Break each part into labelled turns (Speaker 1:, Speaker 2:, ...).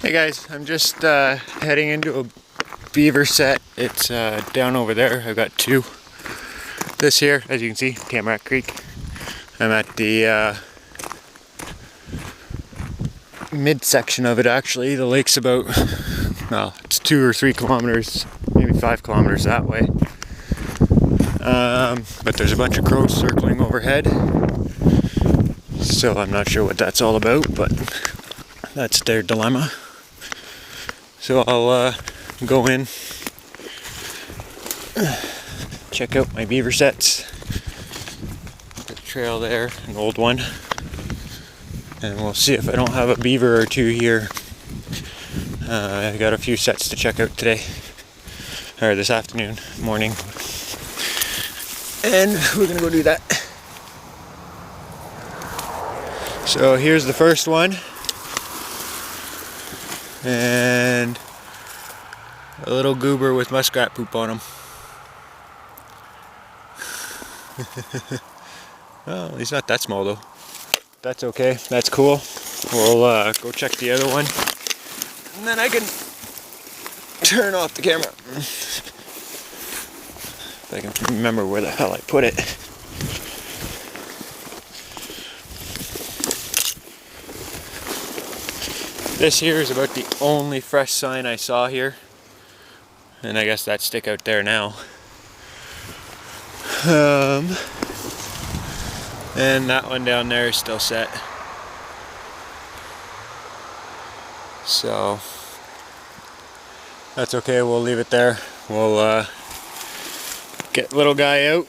Speaker 1: Hey guys, I'm just heading into a beaver set. It's down over there. I've got two. This here, as you can see, Tamarack Creek. I'm at the midsection of it actually. The lake's about, well, it's 2 or 3 kilometers, maybe 5 kilometers that way. But there's a bunch of crows circling overhead. So I'm not sure what that's all about, but that's their dilemma. So I'll go in, check out my beaver sets. The trail there, an old one. And we'll see if I don't have a beaver or two here. I got a few sets to check out today, or this afternoon, morning. And we're gonna go do that. So here's the first one. And a little goober with muskrat poop on him. Well, he's not that small though. That's okay, that's cool. We'll go check the other one. And then I can turn off the camera. If I can remember where the hell I put it. This here is about the only fresh sign I saw here. And I guess that stick out there now. And that one down there is still set. So that's okay, we'll leave it there. We'll get little guy out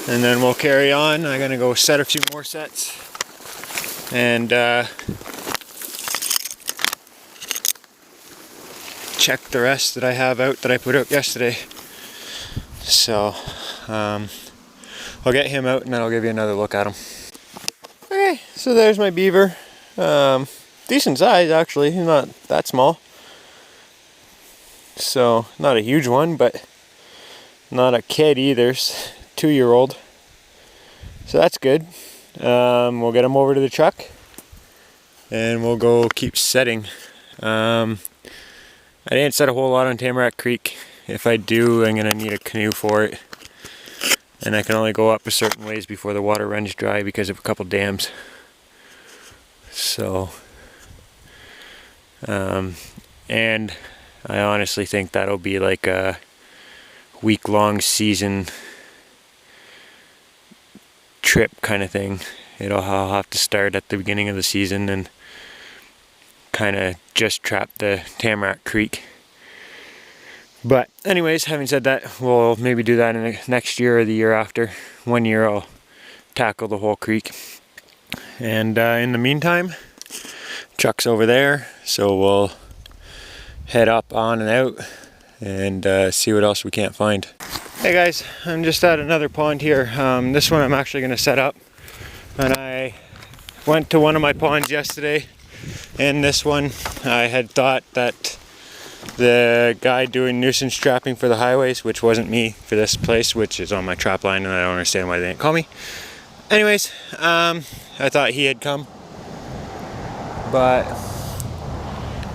Speaker 1: and then we'll carry on. I'm gonna go set a few more sets and check the rest that I have out that I put out yesterday. So I'll get him out and then I'll give you another look at him. Okay, so there's my beaver. Decent size actually, he's not that small. So not a huge one, but not a kid either, 2-year-old. So that's good. We'll get him over to the truck and we'll go keep setting. I didn't set a whole lot on Tamarack Creek. If I do, I'm gonna need a canoe for it. And I can only go up a certain ways before the water runs dry because of a couple dams. So, and I honestly think that'll be like a week-long season trip kind of thing. I'll have to start at the beginning of the season and kind of just trap the Tamarack Creek. But anyways, having said that, we'll maybe do that in the next year or the year after. 1 year I'll tackle the whole creek. And in the meantime, truck's over there, so we'll head up on and out and see what else we can't find. Hey guys, I'm just at another pond here. This one I'm actually going to set up. And I went to one of my ponds yesterday, and this one I had thought that the guy doing nuisance trapping for the highways, which wasn't me for this place, which is on my trap line, and I don't understand why they didn't call me. Anyways, I thought he had come, but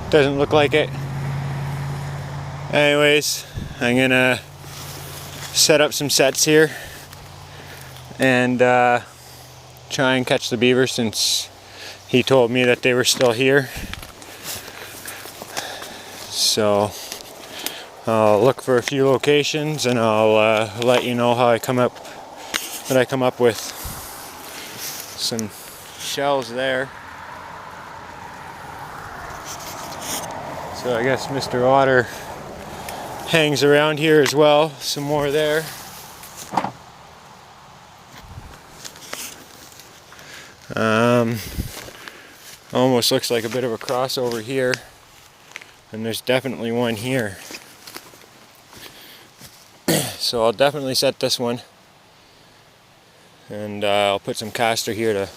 Speaker 1: doesn't look like it. Anyways, I'm gonna set up some sets here and try and catch the beaver since he told me that they were still here. So I'll look for a few locations and I'll let you know how I come up with. Some shells there. So I guess Mr. Otter hangs around here as well. Some more there. Almost looks like a bit of a crossover here. And there's definitely one here. So I'll definitely set this one. And I'll put some castor here to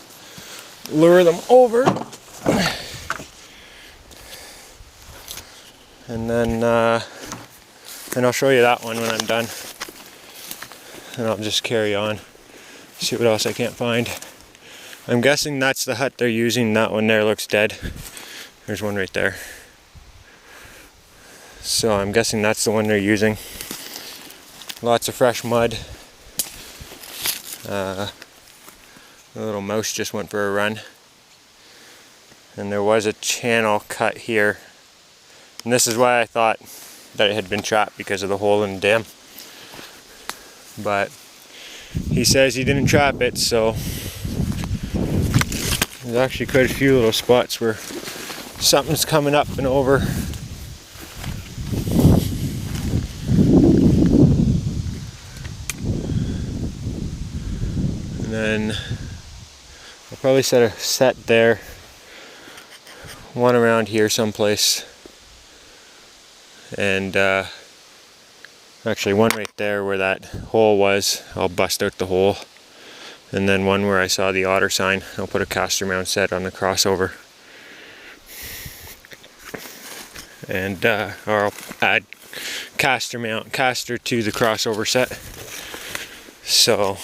Speaker 1: lure them over. And then I'll show you that one when I'm done. And I'll just carry on. See what else I can't find. I'm guessing that's the hut they're using. That one there looks dead. There's one right there. So I'm guessing that's the one they're using. Lots of fresh mud. The little mouse just went for a run. And there was a channel cut here. And this is why I thought that it had been trapped, because of the hole in the dam. But he says he didn't trap it, so there's actually quite a few little spots where something's coming up and over. And then I'll probably set a set there, one around here someplace, and actually one right there where that hole was. I'll bust out the hole, and then one where I saw the otter sign. I'll put a caster mount set on the crossover, and or I'll add caster to the crossover set. So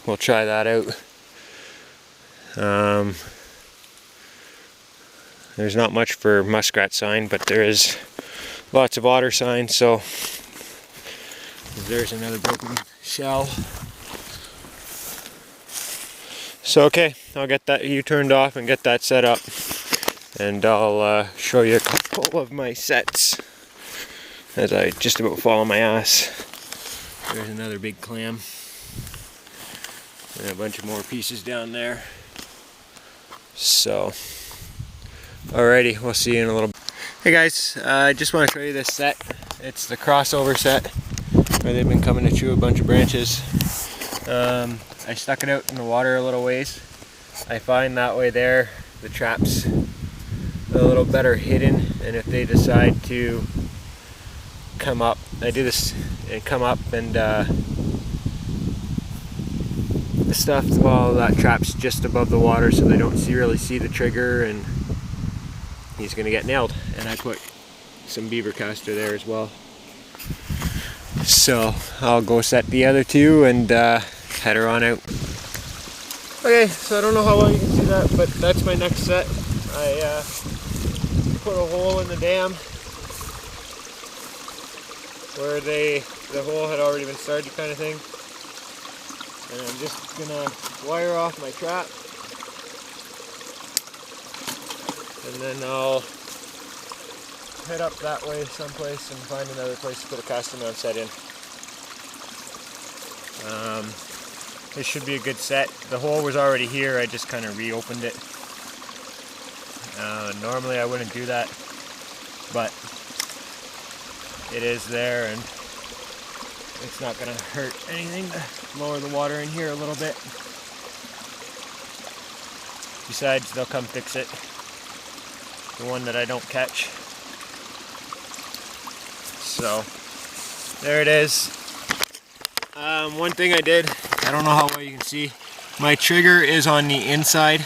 Speaker 1: we'll try that out. There's not much for muskrat sign, but there is lots of otter sign. So there's another broken shell. So okay, I'll get that U-turned off and get that set up, and I'll show you a couple of my sets as I just about fall on my ass. There's another big clam and a bunch of more pieces down there. So alrighty, we'll see you in a little bit. Hey guys, I just want to show you this set. It's the crossover set where they've been coming to chew a bunch of branches. I stuck it out in the water a little ways. I find that way there the trap's a little better hidden, and if they decide to come up, I do this and come up and stuff, well, that trap's just above the water, so they don't really see the trigger, and he's gonna get nailed. And I put some beaver caster there as well. So I'll go set the other two and head her on out. Okay, so I don't know how well you can see that, but that's my next set. I put a hole in the dam where the hole had already been started, kind of thing. And I'm just gonna wire off my trap, and then I'll head up that way someplace and find another place to put a caster mount set in. This should be a good set. The hole was already here, I just kind of reopened it. Normally I wouldn't do that, but it is there, and it's not going to hurt anything to lower the water in here a little bit. Besides, they'll come fix it, the one that I don't catch. So there it is. One thing I did, I don't know how well you can see, my trigger is on the inside,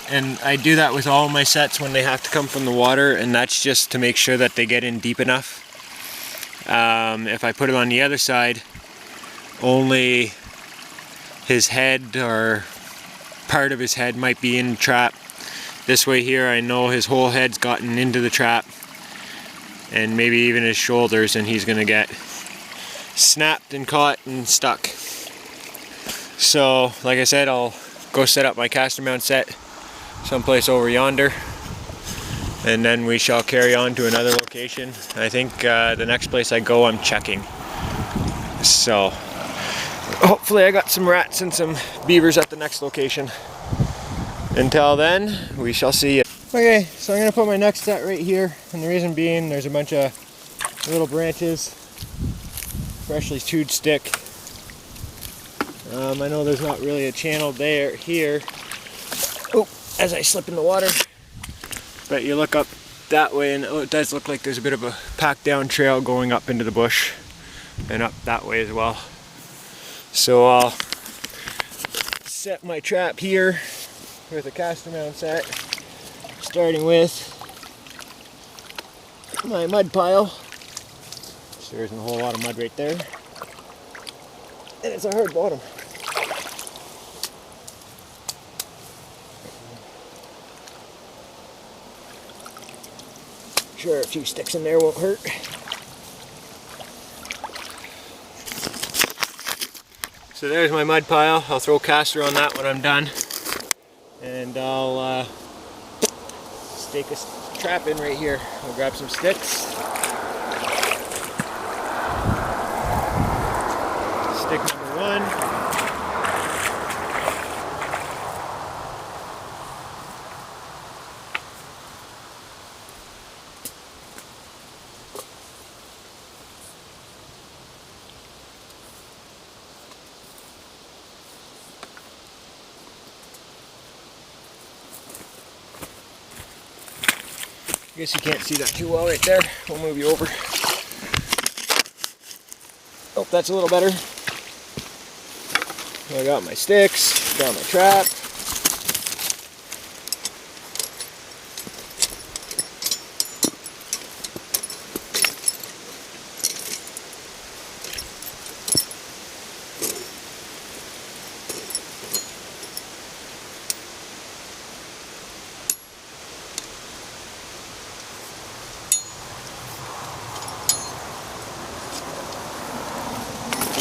Speaker 1: and I do that with all my sets when they have to come from the water, and that's just to make sure that they get in deep enough. If I put it on the other side, only his head or part of his head might be in the trap. This way here I know his whole head's gotten into the trap, and maybe even his shoulders, and he's gonna get snapped and caught and stuck. So like I said, I'll go set up my caster mount set someplace over yonder, and then we shall carry on to another location. I think the next place I go, I'm checking. So hopefully I got some rats and some beavers at the next location. Until then, we shall see you. Okay, so I'm gonna put my next set right here, and the reason being, there's a bunch of little branches, freshly chewed stick. I know there's not really a channel there here. Oh, as I slip in the water. But you look up that way, and it does look like there's a bit of a packed down trail going up into the bush and up that way as well. So I'll set my trap here with a caster mount set, starting with my mud pile. So there's a whole lot of mud right there, and it's a hard bottom. Sure, a few sticks in there won't hurt. So there's my mud pile. I'll throw caster on that when I'm done. And I'll stake a trap in right here. I'll grab some sticks. Stick number 1. I guess you can't see that too well right there. We'll move you over. Oh, that's a little better. I got my sticks, got my trap.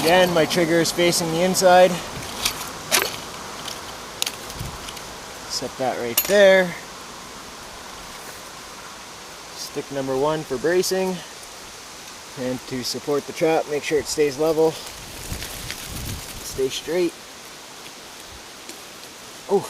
Speaker 1: Again, my trigger is facing the inside. Set that right there. Stick number 1 for bracing. And to support the trap, make sure it stays level. Stay straight. Oh.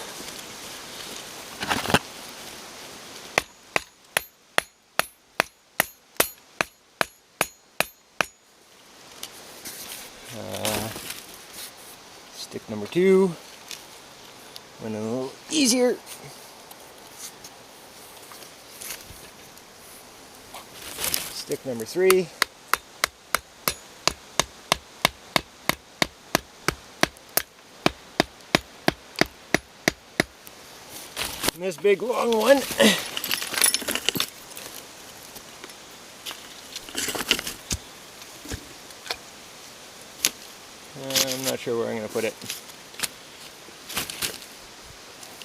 Speaker 1: Stick number 2, went a little easier. Stick number 3. And this big long one. I'm not sure where I'm going to put it.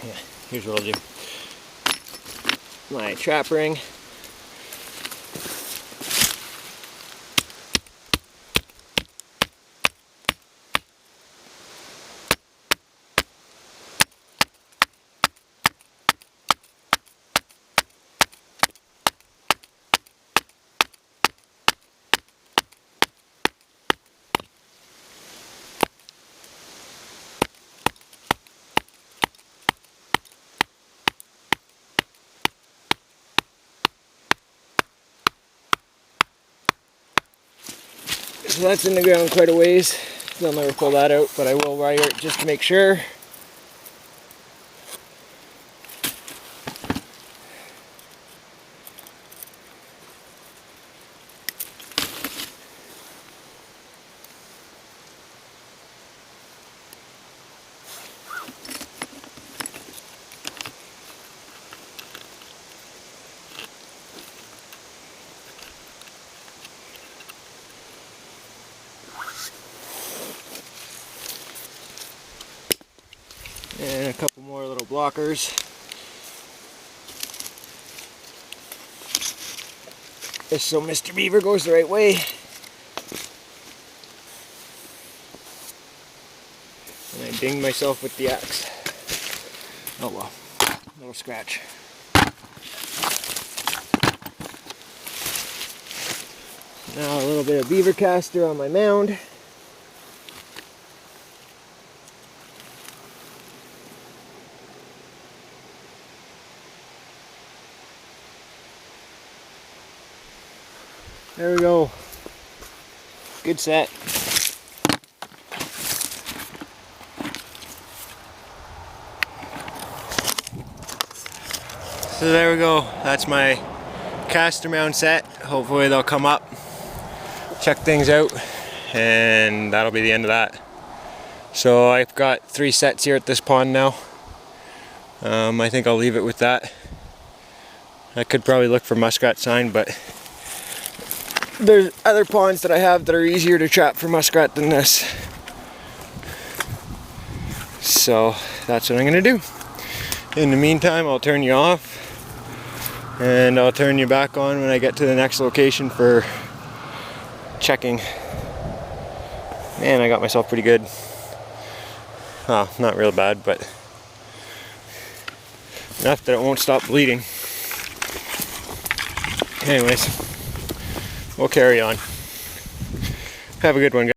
Speaker 1: Yeah, here's what I'll do. My trap ring. So that's in the ground quite a ways. They'll never pull that out, but I will wire it just to make sure. And a couple more little blockers. Just so Mr. Beaver goes the right way. And I dinged myself with the axe. Oh well, little scratch. Now a little bit of beaver caster on my mound. There we go. Good set. So there we go. That's my caster mound set. Hopefully they'll come up, check things out, and that'll be the end of that. So I've got 3 sets here at this pond now. I think I'll leave it with that. I could probably look for muskrat sign, but there's other ponds that I have that are easier to trap for muskrat than this. So that's what I'm gonna do. In the meantime, I'll turn you off And I'll turn you back on when I get to the next location for checking. Man, I got myself pretty good. Oh, not real bad, but enough that it won't stop bleeding. Anyways, we'll carry on. Have a good one, guys.